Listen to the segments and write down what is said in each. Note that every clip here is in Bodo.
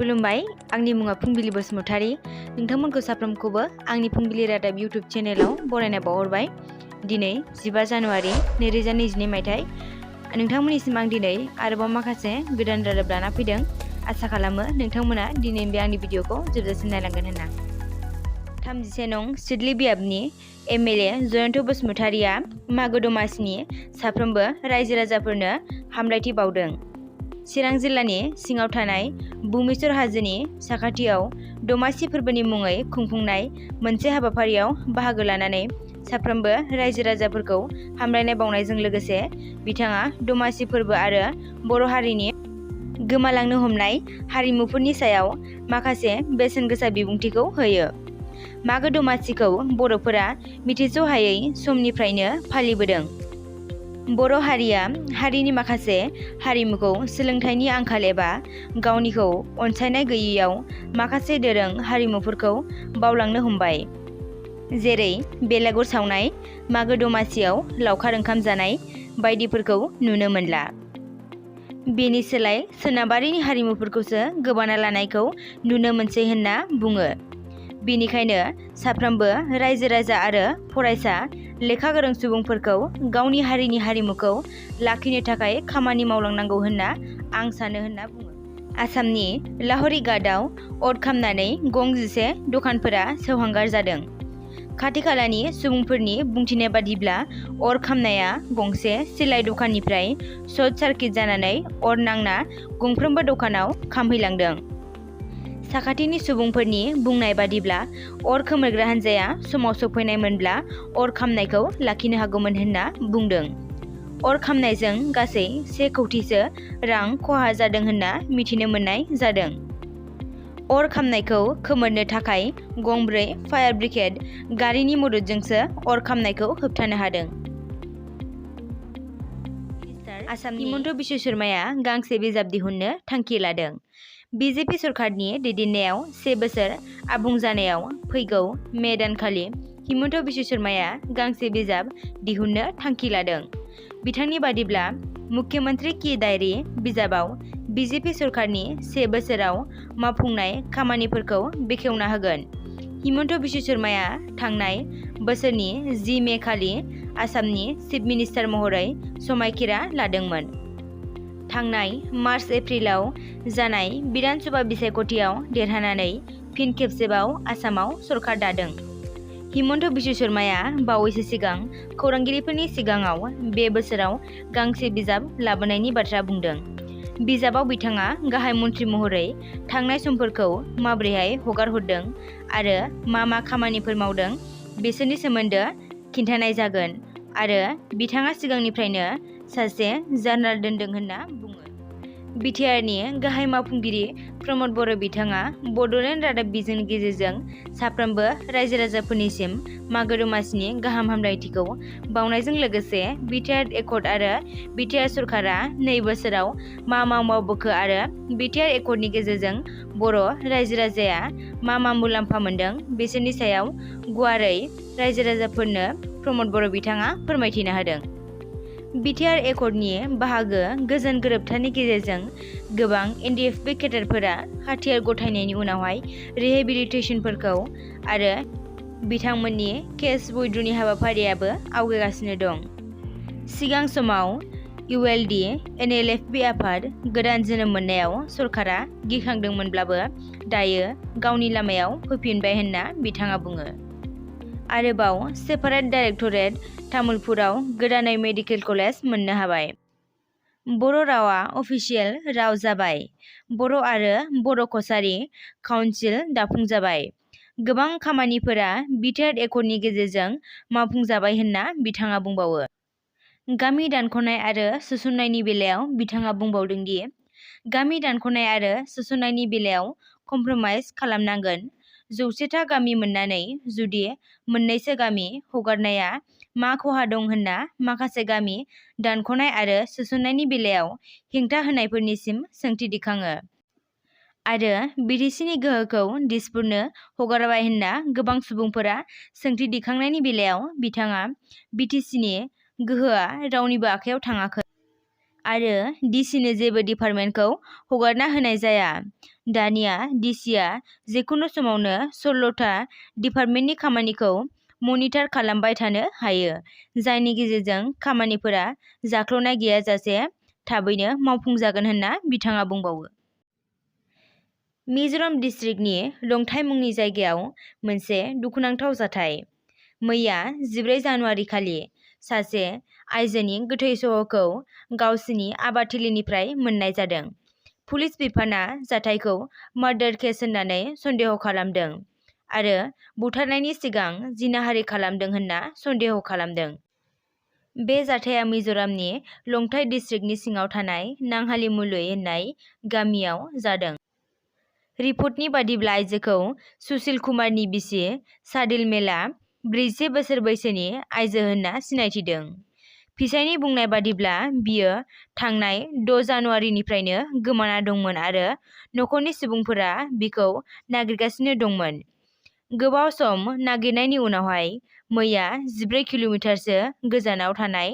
खुलुमबाय, आंनि मुङा फुंबिलि बसुमतारी। नोंथांमोनखौ साफ्रोमखौबो आंनि फुंबिलि रादाब इउट्युब चेनेलाव बरायनाय बावहरबाय। दिनै 15 जानुवारि 2022 मायथाइ। नोंथांमोननिसिम आं दिनै आरोबाव माखासे गोदान रादाब लाना फैदों। आसा खालामो नोंथांमोना दिनै बे आंनि भिडिअखौ जोबजासिम नायलांगोन होनना। 31 नं सिडली बियाबनि एमएलए जयन्त बसुमतारीया मागो दमासिनि साफ्रोमबो रायजो राजाफोरनो हामलायथि बावदों। चिरां जिल्लानि सिङाव थानाय बुमिसर हाजोनि साखाथियाव दमासि फोरबोनि मुङै खुंफुंनाय मोनसे हाबाफारियाव बाहागो लानानै साफ्रोमबो रायजो राजाफोरखौ हामलायनाय बावनायजों लोगोसे बिथाङा दमासि फोरबो आरो बर' हारिनि गोमालांनो हमनाय हारिमुफोरनि सायाव माखासे बेसेन गोसा बिबुंथिखौ होयो। मागो दमासिखौ बर'फोरा मिथिस'हायै समनिफ्रायनो फालिबोदों। बर' हारिया हारिनि माखासे हारिमुखौ सोलोंथाइनि आंखाल एबा गावनिखौ अनसायनाय गैयैयाव माखासे दोरों हारिमुफोरखौ बावलांनो हमबाय। जेरै बेलागुर सावनाय, मागो दमासियाव लावखार ओंखाम जानाय बायदिफोरखौ नुनो मोनला। बेनि सोलाय सोनाबारिनि हारिमुफोरखौसो गोबाना लानायखौ नुनो मोनसै होनना बुङो। बेनिखायनो साफ्रोमबो रायजो राजा आरो फरायसा लेखा गोरों सुबुंफोरखौ गावनि हारिनि हारिमुखौ लाखिनो थाखाय खामानि मावलांनांगौ होनना आं सानो होनना बुङो। आसामनि लाहरी घाटआव अर खामनानै गं 10 दखानफोरा सेवहांगार जादों। खाथि खालानि सुबुंफोरनि बुंथिनाय बादिब्ला अर खामनाया गंसे सिलाइ दखाननिफ्राय सर्ट सार्किट जानानै अर नांना गंफ्रोमबो दखानाव खामहैलांदों। साखाथिनि सुबुंफोरनि बुंनाय बादिब्ला अर खोमोरग्रा हान्जाया समाव सफैनायमोनब्ला अर खामनायखौ लाखिनो हागौमोन होनना बुंदों। अर खामनायजों गासै 1 कौटिसो रां खहा जादों होनना मिथिनो मोननाय जादों। अर खामनायखौ खोमोरनो थाखाय गं 4 फायार ब्रिगेड गारिनि मददजोंसो अर खामनायखौ होबथानो हादों। आसामनि हिमन्त बिश्व शर्माया गांसे बिजाब दिहुननो थांखि लादों। बिजेपि सरकारनि दैदेननायाव 1 बोसोर आबुं जानायाव फैगौ मे दानखालि हिमन्त बिश्व शर्माया गांसे बिजाब दिहुननो थांखि लादों। बिथांनि बादिब्ला मुख्यमंत्री की डायरी बिजाबाव बिजेपि सरकारनि 1 बोसोराव मावफुंनाय खामानिफोरखौ बेखेवना होगोन। हिमन्त बिश्व शर्माया थांनाय बोसोरनि 10 मे खालि आसामनि चिफ मिनिस्टार महरै समायखिरा लादोंमोन। थांनाय मार्च एप्रिलाव जानाय बिधान सभा बिसायख'थियाव देरहानानै फिन खेबसेबाव आसामाव सरकार दादों। हिमन्त बिश्व शर्माया बावैसो सिगां खौरांगिरिफोरनि सिगाङाव बे बोसोराव गांसे बिजाब लाबोनायनि बाथ्रा बुंदों। बिजाबाव बिथाङा गाहाय मन्थ्रि महरै थांनाय समफोरखौ माबोरैहाय हगार हरदों आरो मा खामानिफोर मावदों बेसोरनि सोमोन्दो खिन्थानाय जागोन आरो बिथाङा सिगांनिफ्रायनो सासे जार्नाल दोनदों होनना बुङो। बिटिआरनि गाहाय मावफुंगिरि प्रमद बर' बिथाङा बड'लेण्ड रादाब बिजोंनि गेजेरजों साफ्रोमबो रायजो राजाफोरनिसिम मागो दमासिनि गाहाम हामलायथिखौ बावनायजों लोगोसे बिटिआर एकर्ड आरो बिटिआर सरकारा 2 बोसोराव मा मावबोखो आरो बिटिआर एकर्डनि गेजेरजों बर' रायजो राजाया मा मुलाम्फा मोनदों बेसोरनि सायाव गुवारै रायजो राजाफोरनो प्रमद बर' बिथाङा फोरमायथिना होदों। बिटिआर एकर्डनि बाहागो गोजोन गोरोबथानि गेजेरजों गोबां एनडिएफबि केडारफोरा हाथियार गथायनायनि उनावहाय रिहेबिलिटेसनफोरखौ आरो बिथांमोननि केस उइथड्रनि हाबाफारियाबो आवगायगासिनो दं। सिगां समाव इउएलडि एनएलएफबि आफाद गोदान जोनोम मोननायाव सरकारा गिखांदोंमोनब्लाबो दायो गावनि लामायाव फैफिनबाय होनना बिथाङा बुङो। आरोबाव सेपारेट डाइरेक्टरेट तामुलपुराव गोदानै मेडिकेल कलेज मोननो हाबाय। बर' रावा अफिसियेल राव जाबाय। बर' आरो बर' कसारी काउन्सिल दाफुंजाबाय। गोबां खामानिफोरा बिटिआर एकर्डनि गेजेरजों मावफुंजाबाय होनना बिथाङा बुंबावो। गामि दानख'नाय आरो सोसननायनि बेलायाव बिथाङा बुंबावदोंदि गामि दानख'नाय आरो सोसननायनि बेलायाव कमप्रमाइज खालामनांगोन। 100था गामि मोननानै जुदि मोननैसो गामि हगारनाया मा खहा दं होनना माखासे गामि दानख'नाय आरो सोसननायनि बेलायाव हेंथा होनायफोरनिसिम सोंथि दिखाङो। आरो बिटिसिनि गोहोखौ दिसपुरनो हगारबाय होनना गोबां सुबुंफोरा सोंथि दिखांनायनि बेलायाव बिथाङा बिटिसिनि गोहोआ रावनिबो आखायाव थाङाखै। आरो डिसिनो जेबो डिपार्टमेन्टखौ हगारना होनाय जाया। दानिया डिसिआ जेखुनु समावनो 16टा डिपार्टमेन्टनि खामानिखौ मनिटर खालामबाय थानो हायो, जायनि गेजेरजों खामानिफोरा जाख्ल'नाय गैयाजासे थाबैनो मावफुंजागोन होनना बिथाङा बुंबावो। मिज'राम डिस्ट्रिक्टनि लंथाइ मुंनि जायगायाव मोनसे दुखुनांथाव जाथाय। मैया 14 जानुवारि खालि सासे आइजोनि गोथै सह'खौ गावसिनि आबादथिलिनिफ्राय मोननाय जादों। पुलिस बिफाना जाथायखौ मार्डार केस होननानै सन्देह खालामदों आरो बुथारनायनि सिगां जिनाहारि खालामदों होनना सन्देह खालामदों। बे जाथाया मिज'रामनि लंथाइ डिस्ट्रिक्टनि सिङाव थानाय नांहालिमुलै होननाय गामियाव जादों। रिपर्टनि बादिब्ला आइजोखौ सुशील कुमारनि बिसि सादिल मेला 41 बोसोर बैसोनि आइजो होनना सिनायथिदों। फिसायनि बुंनाय बादिब्ला बियो थांनाय 6 जानुवारिनिफ्रायनो गोमाना दंमोन आरो नखरनि सुबुंफोरा बिखौ नागिरगासिनो दंमोन। गोबाव सम नागिरनायनि उनावहाय मैया 14 किल'मिटारसो गोजानाव थानाय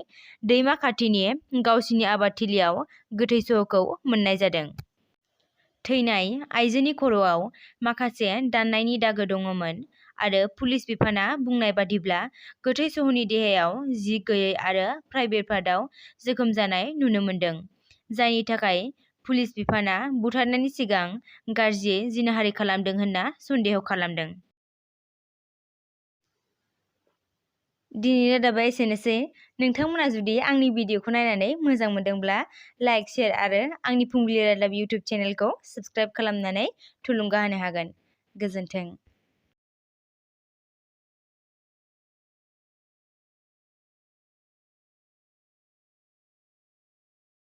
दैमा खाथिनि गावसिनि आबादथिलियाव गोथै सह'खौ मोननाय जादों। थैनाय आइजोनि खर'आव माखासे दाननायनि दागो दङमोन आरो पुलिस बिफाना बुंनाय बादिब्ला गोथै सह'नि देहायाव जि गैयै आरो प्राइभेट पार्टआव जोखोम जानाय नुनो मोन्दों, जायनि थाखाय पुलिस बिफाना बुथारनायनि सिगां गाज्रियै जिनाहारि खालामदों होनना सन्देह खालामदों। दिनैनि रादाबा एसेनोसै। नोंथांमोना जुदि आंनि भिडिअखौ नायनानै मोजां मोनदोंब्ला लाइक, शेयार आरो आंनि फुंबिलि रादाब इउटिउब चेनेलखौ साबस्क्राइब खालामनानै थुलुंगा होनो हागोन। गोजोन्थों।